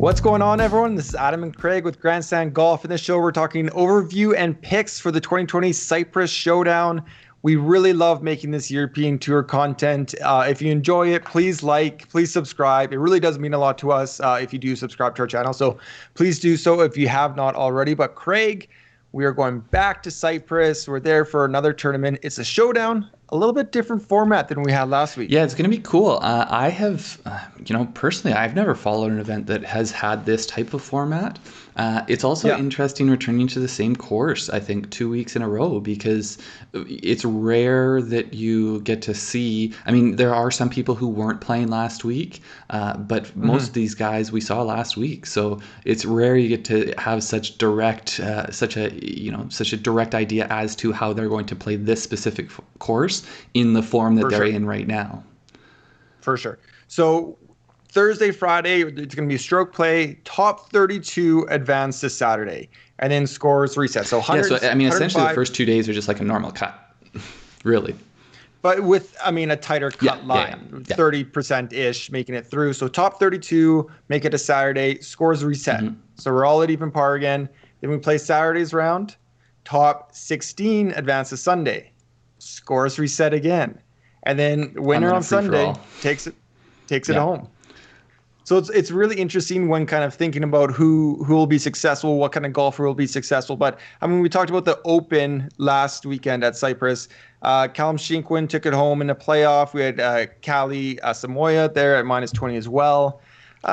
What's going on, everyone? This is Adam and Craig with Grandstand Golf. In this show, we're talking overview and picks for the 2020 Cyprus Showdown. We really love making this European Tour content. If you enjoy it, please like, please subscribe. It really does mean a lot to us if you do subscribe to our channel. So please do so if you have not already. But Craig, we are going back to Cyprus. We're there for another tournament. It's a showdown, a little bit different format than we had last week. Yeah, it's going to be cool. I have, personally, I've never followed an event that has had this type of format. It's also interesting returning to the same course, I think, 2 weeks in a row, because it's rare that you get to see. I mean, there are some people who weren't playing last week, but most of these guys we saw last week. So it's rare you get to have such a direct idea as to how they're going to play this specific course in the form that they're in right now. For sure. So Thursday, Friday, it's going to be stroke play, top 32 advance to Saturday, and then scores reset. So essentially the first 2 days are just like a normal cut, really. But with, a tighter cut line, 30%-ish making it through. So top 32, make it a Saturday, scores reset. So we're all at even par again. Then we play Saturday's round, top 16 advance to Sunday, scores reset again. And then winner on Sunday takes it home. So it's really interesting when kind of thinking about who will be successful, what kind of golfer will be successful. But we talked about the Open last weekend at Cyprus. Callum Shinkwin took it home in the playoff. We had Callie Samoya there at -20 as well.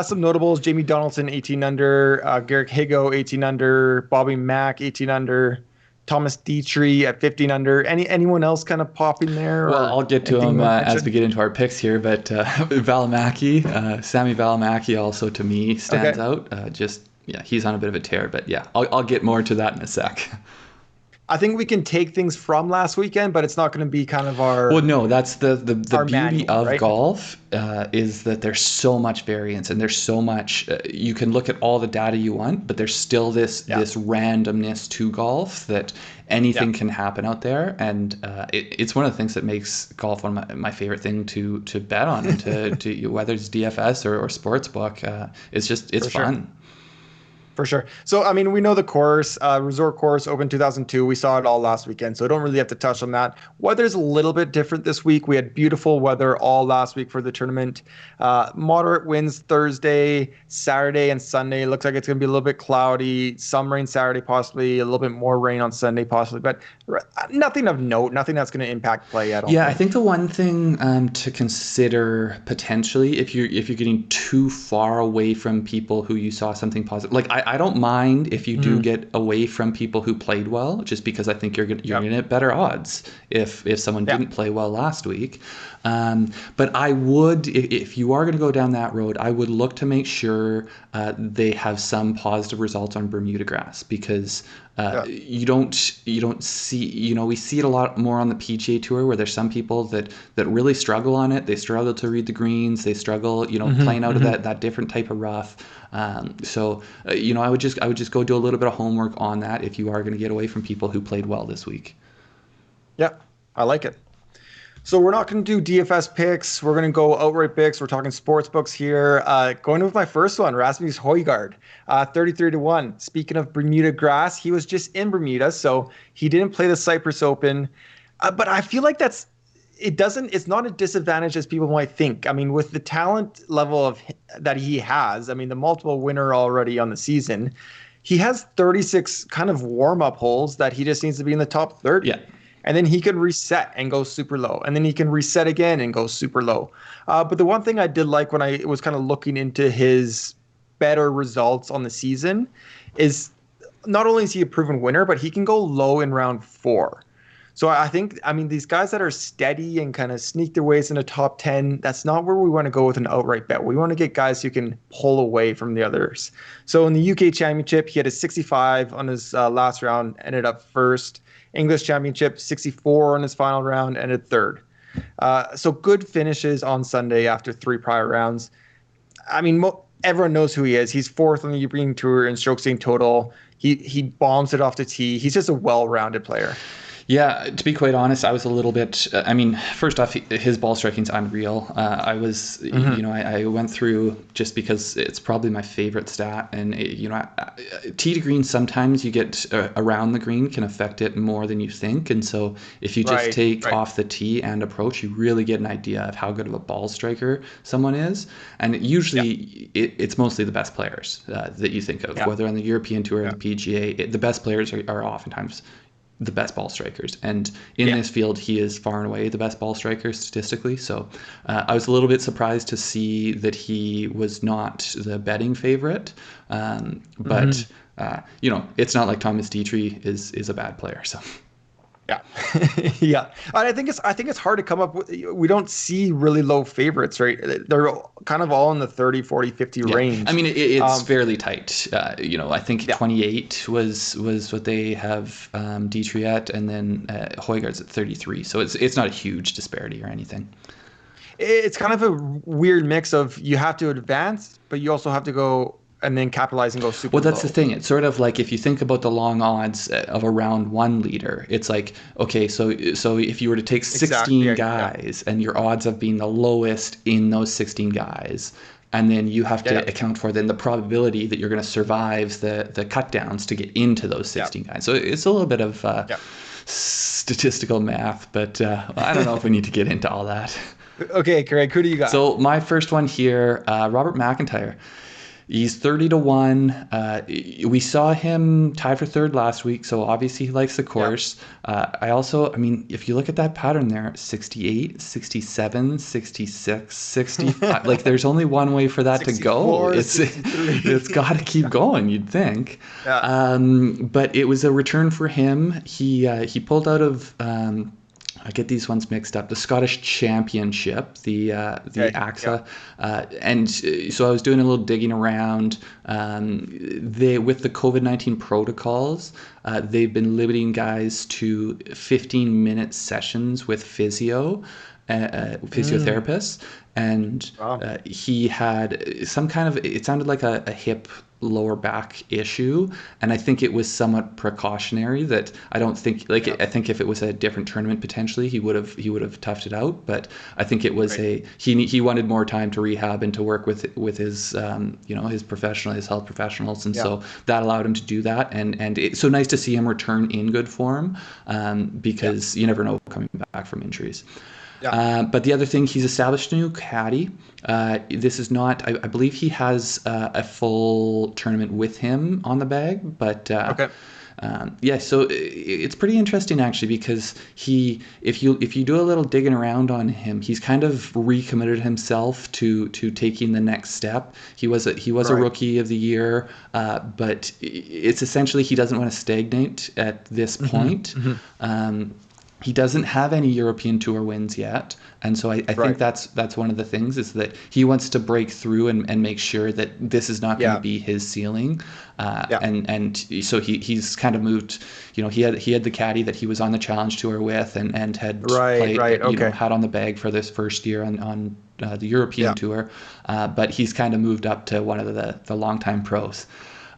Some notables: Jamie Donaldson 18 under, Garrick Higo 18 under, Bobby Mack 18 under. Thomas Dietrich at 15 under. Anyone else kind of popping there? Well, I'll get to him as we get into our picks here, but Välimäki, Sami Välimäki also to me stands out. He's on a bit of a tear, but I'll get more to that in a sec. I think we can take things from last weekend, but it's not going to be kind of our... Well, no, that's the beauty manual, of right? golf is that there's so much variance and there's so much... you can look at all the data you want, but there's still this randomness to golf that anything can happen out there. And it's one of the things that makes golf one of my favorite thing to bet on, and to whether it's DFS or sportsbook. It's fun. For sure. So, we know the course, resort course, Open 2002. We saw it all last weekend, so don't really have to touch on that. Weather's a little bit different this week. We had beautiful weather all last week for the tournament. Moderate winds Thursday, Saturday, and Sunday. Looks like it's going to be a little bit cloudy. Some rain Saturday, possibly. A little bit more rain on Sunday, possibly. But nothing of note. Nothing that's going to impact play at all. Yeah, I think the one thing to consider potentially, if you're getting too far away from people who you saw something positive, like I don't mind if you do get away from people who played well, just because I think you're going to get better odds if someone didn't play well last week. But I would, if you are going to go down that road, I would look to make sure they have some positive results on Bermuda grass, because you don't see, we see it a lot more on the PGA Tour, where there's some people that really struggle on it. They struggle to read the greens. They struggle, playing out of that different type of rough. So I would just go do a little bit of homework on that if you are going to get away from people who played well this week. Yeah, I like it. So we're not going to do DFS picks. We're going to go outright picks. We're talking sports books here. Going with my first one, Rasmus Højgaard, 33-1. Speaking of Bermuda grass, he was just in Bermuda, so he didn't play the Cyprus Open. But I feel like it's not a disadvantage as people might think. With the talent level that he has, the multiple winner already on the season, he has 36 kind of warm-up holes that he just needs to be in the top 30. Yeah. And then he can reset and go super low. And then he can reset again and go super low. But the one thing I did like when I was kind of looking into his better results on the season is not only is he a proven winner, but he can go low in round 4. So I think, these guys that are steady and kind of sneak their ways into top 10, that's not where we want to go with an outright bet. We want to get guys who can pull away from the others. So in the UK Championship, he had a 65 on his last round, ended up first. English Championship, 64 on his final round, ended third. So good finishes on Sunday after 3 prior rounds. Everyone knows who he is. He's 4th on the European Tour in strokes gained total. He bombs it off the tee. He's just a well-rounded player. Yeah, to be quite honest, I was a little bit. I mean, first off, his ball striking's unreal. I was, I went through just because it's probably my favorite stat, and tee to green sometimes you get around the green can affect it more than you think, and so if you just take off the tee and approach, you really get an idea of how good of a ball striker someone is, and usually it's mostly the best players that you think of, whether on the European Tour or the PGA. The best players are oftentimes the best ball strikers, and in this field he is far and away the best ball striker statistically. So I was a little bit surprised to see that he was not the betting favorite, but it's not like Thomas Dietrich is a bad player, so yeah. Yeah. And I think it's hard to come up with, we don't see really low favorites, right? They're kind of all in the 30, 40, 50 range. I mean, it's fairly tight. I think 28 was what they have Dietrich at, and then Højgaard's at 33. So it's not a huge disparity or anything. It's kind of a weird mix of you have to advance, but you also have to go and then capitalize and go super Well, that's low. the thing. It's sort of like if you think about the long odds of a round one leader, it's like, okay, so if you were to take 16 guys and your odds of being the lowest in those 16 guys, and then you have to account for then the probability that you're going to survive the cut downs to get into those 16 guys. So it's a little bit of statistical math, but I don't know if we need to get into all that. Okay, Craig, who do you got? So my first one here, Robert MacIntyre. He's 30-1. We saw him tied for third last week, so obviously he likes the course. I mean, if you look at that pattern there, 68, 67, 66, 65. Like, there's only one way for that to go. It's got to keep going, you'd think. Yeah. But it was a return for him. He pulled out of... I get these ones mixed up. The Scottish Championship, the AXA, and so I was doing a little digging around. With the COVID-19 protocols, they've been limiting guys to 15-minute sessions with physiotherapists, and he had some kind of, it sounded like a hip lower back issue, and I think it was somewhat precautionary. That I don't think, I think if it was a different tournament potentially he would have toughed it out, but I think it was he wanted more time to rehab and to work with his his health professionals, and so that allowed him to do that, and it's so nice to see him return in good form, because you never know coming back from injuries. But the other thing, he's established a new caddy. This is not, I believe he has a full tournament with him on the bag, but so it's pretty interesting actually, because if you do a little digging around on him, he's kind of recommitted himself to taking the next step. He was a rookie of the year, but it's essentially he doesn't want to stagnate at this point. He doesn't have any European Tour wins yet, and so I think that's one of the things, is that he wants to break through and make sure that this is not going to be his ceiling. And so he's kind of moved. He had the caddy that he was on the Challenge Tour with, and had had on the bag for this first year on the European Tour, but he's kind of moved up to one of the longtime pros.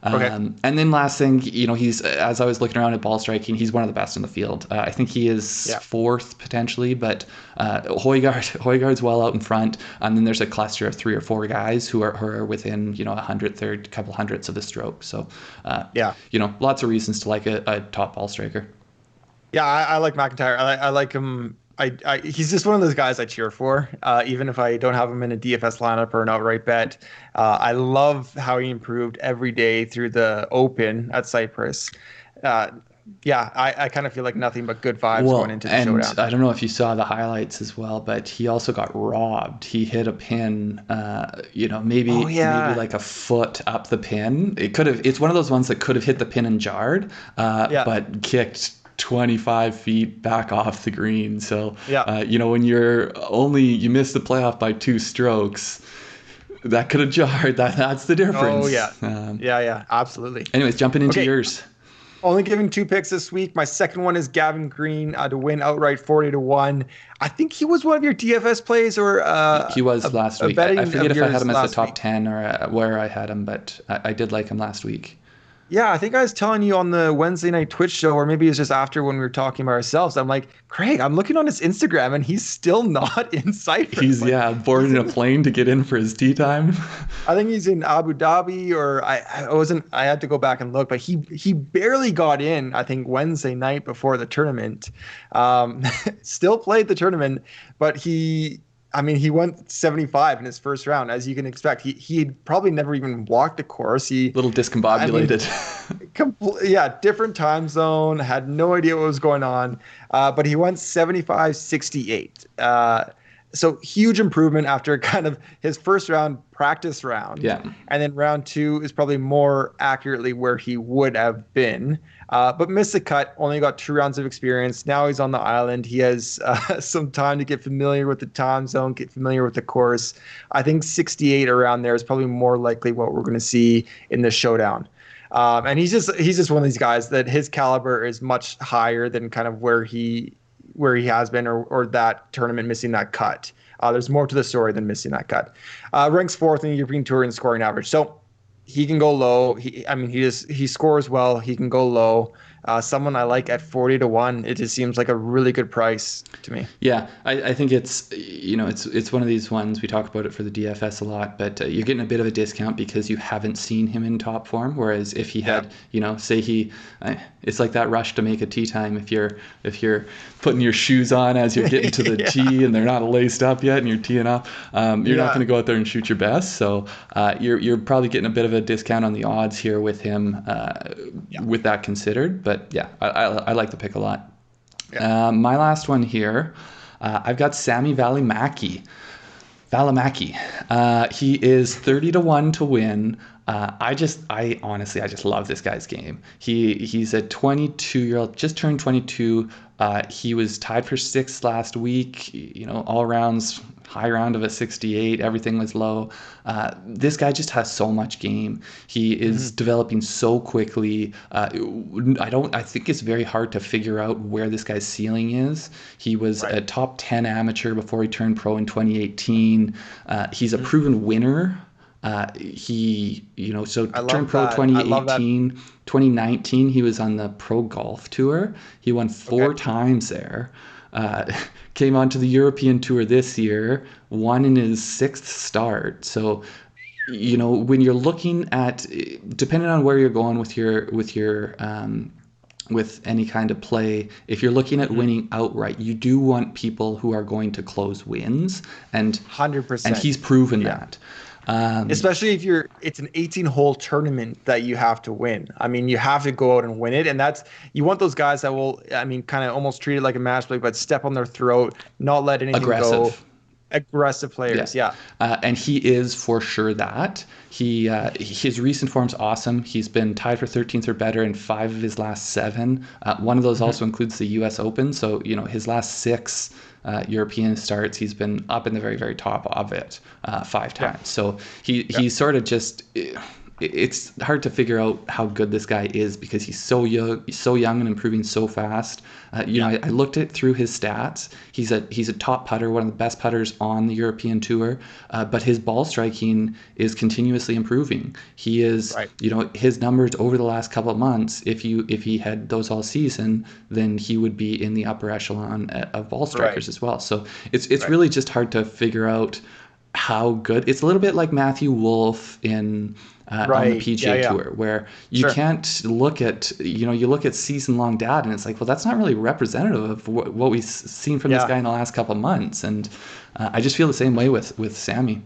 And then last thing, he's, as I was looking around at ball striking, he's one of the best in the field. I think he is fourth potentially, but Højgaard's well out in front, and then there's a cluster of 3 or 4 guys who are within couple hundredths of the stroke. So lots of reasons to like a top ball striker. Yeah, I like MacIntyre. I like him. He's just one of those guys I cheer for, even if I don't have him in a DFS lineup or an outright bet. I love how he improved every day through the Open at Cyprus. I kind of feel like nothing but good vibes going into the showdown. I don't know if you saw the highlights as well, but he also got robbed. He hit a pin, maybe like a foot up the pin. It's one of those ones that could have hit the pin and jarred, but kicked 25 feet back off the green. So, when you miss the playoff by 2 strokes, that could have jarred. That's the difference. Oh, yeah. Absolutely. Anyways, jumping into yours. Only giving 2 picks this week. My second one is Gavin Green to win outright 40-1. I think he was one of your DFS plays, or he was last week. I forget if I had him as the top 10 or where I had him, but I did like him last week. Yeah, I think I was telling you on the Wednesday night Twitch show, or maybe it's just after when we were talking about ourselves. I'm like, Craig, I'm looking on his Instagram and he's still not in Cyprus. He's Like, boarding a plane to get in for his tea time. I think he's in Abu Dhabi, or I wasn't. I had to go back and look, but he barely got in. I think Wednesday night before the tournament. Um, Still played the tournament, but he went 75 in his first round, as you can expect. He'd probably never even walked a course. A little discombobulated. Yeah, different time zone. Had no idea what was going on, but he went 75-68. So huge improvement after kind of his first round practice round. Yeah. And then round two is probably more accurately where he would have been. But missed the cut, only got 2 rounds of experience. Now he's on the island. He has some time to get familiar with the time zone, get familiar with the course. I think 68 around there is probably more likely what we're going to see in the showdown. And he's just one of these guys that his caliber is much higher than kind of where he has been, or that tournament missing that cut. There's more to the story than missing that cut. Ranks 4th in the European Tour in scoring average. So he can go low. He scores well. He can go low. Someone I like at 40-1. It just seems like a really good price to me. Yeah, I think it's one of these ones, we talk about it for the DFS a lot, but you're getting a bit of a discount because you haven't seen him in top form. Whereas if he had, it's like that rush to make a tee time. If you're putting your shoes on as you're getting to the tee and they're not laced up yet and you're teeing off, you're not going to go out there and shoot your best. So you're probably getting a bit of a discount on the odds here with him, with that considered. But yeah, I like the pick a lot. Yeah. My last one here, I've got Sami Välimäki. He is 30-1 to win. I honestly just love this guy's game. He's a 22-year-old, just turned 22. He was tied for 6th last week. All rounds, high round of a 68. Everything was low. This guy just has so much game. He is developing so quickly. I think it's very hard to figure out where this guy's ceiling is. He was a top 10 amateur before he turned pro in 2018. He's a proven winner. Turned pro 2018, 2019, he was on the Pro Golf Tour. He won 4 times there. Came onto the European Tour this year, won in his 6th start. So, when you're looking at, depending on where you're going with any kind of play, if you're looking at winning outright, you do want people who are going to close wins, and 100%. And he's proven that. Especially if it's an 18-hole tournament that you have to win. I mean, you have to go out and win it, and you want those guys that will, kind of almost treat it like a match play, but step on their throat, not let anything go. Aggressive players, yeah. And he is for sure that. His recent form's awesome. He's been tied for 13th or better in 5 of his last 7. One of those also includes the U.S. Open. So, his last 6 European starts, he's been up in the very, very top of it 5 times. So he's sort of just... It's hard to figure out how good this guy is because he's so young and improving so fast. I looked through his stats. He's a top putter, one of the best putters on the European Tour. But his ball striking is continuously improving. He is, his numbers over the last couple of months. If he had those all season, then he would be in the upper echelon of ball strikers as well. So it's really just hard to figure out how good. It's a little bit like Matthew Wolff on the PGA Tour, where you can't look at, you look at season-long data and it's like, well, that's not really representative of what we've seen from this guy in the last couple of months. And I just feel the same way with Sami.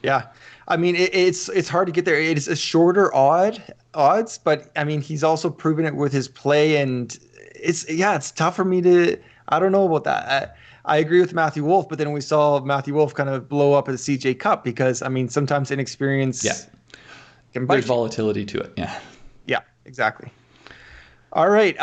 Yeah. I mean, it's hard to get there. It's a shorter odds, but I mean, he's also proven it with his play, and it's tough for me to, I don't know about that. I agree with Matthew Wolff, but then we saw Matthew Wolff kind of blow up at the CJ Cup because, I mean, sometimes inexperience can bite. There's volatility to it. Yeah, exactly. All right.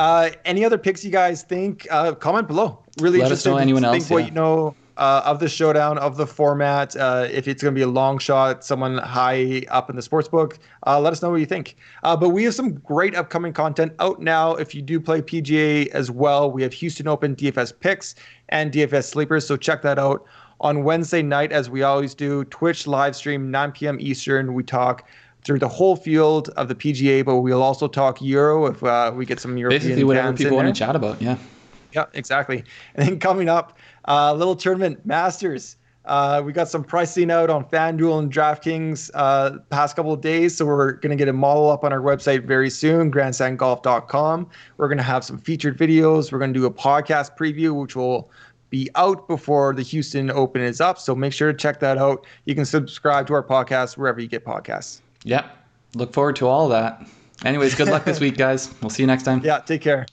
Any other picks you guys think? Comment below. Really Let interested us know anyone else. Think what you know of the showdown, of the format. If it's going to be a long shot, someone high up in the sports book, let us know what you think. But we have some great upcoming content out now. If you do play PGA as well, we have Houston Open DFS picks and DFS sleepers. So check that out. On Wednesday night, as we always do, Twitch live stream, 9 p.m. Eastern. We talk through the whole field of the PGA, but we'll also talk Euro if we get some European Basically, whatever fans people in want there. to chat about. Yeah. Yeah, exactly. And then coming up, little tournament, Masters. We got some pricing out on FanDuel and DraftKings past couple of days, so we're going to get a model up on our website very soon, grandstandgolf.com. We're going to have some featured videos. We're going to do a podcast preview, which will be out before the Houston Open is up, so make sure to check that out. You can subscribe to our podcast wherever you get podcasts. Yep. Look forward to all of that. Anyways, good luck this week, guys. We'll see you next time. Yeah, take care.